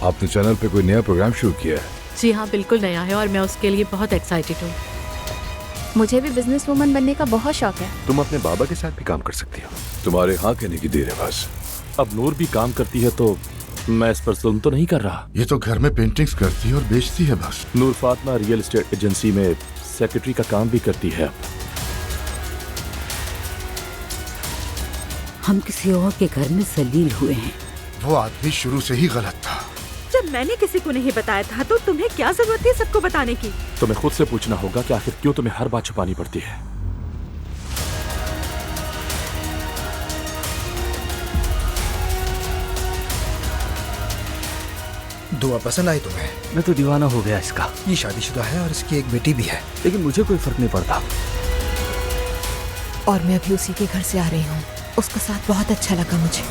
आपने चैनल पे कोई नया प्रोग्राम शुरू किया है? जी हाँ, बिल्कुल नया है और मैं उसके लिए बहुत एक्साइटेड हूँ। मुझे भी बिजनेस वुमन बनने का बहुत शौक है। तुम अपने बाबा के साथ भी काम कर सकती हो। तुम्हारे हाँ कहने की देर है बस। अब नूर भी काम करती है तो मैं इस पर जुल्म तो नहीं कर रहा। ये तो घर में पेंटिंग्स करती है और बेचती है बस। नूर फातिमा रियल एस्टेट एजेंसी में सेक्रेटरी का काम भी करती है। हम किसी और के घर में जलील हुए हैं। वो आदमी शुरू से ही गलत था। जब मैंने किसी को नहीं बताया था तो तुम्हें क्या जरूरत थी सबको बताने की? तुम्हें खुद से पूछना होगा कि आखिर क्यों तुम्हें हर बात छुपानी पड़ती है। दुआ पसंद आई तुम्हें? मैं तो दीवाना हो गया इसका। ये शादीशुदा है और इसकी एक बेटी भी है। लेकिन मुझे कोई फर्क नहीं पड़ता। और मैं अभी उसी के घर से आ रही हूँ। उसका साथ बहुत अच्छा लगा मुझे।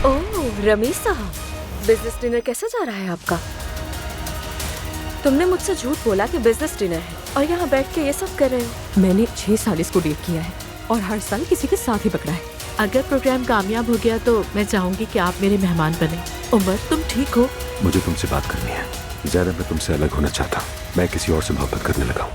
ओह रमीज साहब, बिजनेस डिनर कैसा जा रहा है आपका? तुमने मुझसे झूठ बोला कि बिजनेस डिनर है और यहाँ बैठ के ये सब कर रहे हो। मैंने 6 साल इसको डेट किया है और हर साल किसी के साथ ही पकड़ा है। अगर प्रोग्राम कामयाब हो गया तो मैं चाहूंगी कि आप मेरे मेहमान बने। उमर, तुम ठीक हो? मुझे तुमसे बात करनी है। ज़्यादा मैं तुमसे अलग होना चाहता हूँ। मैं किसी और से मोहब्बत करने लगा हूँ।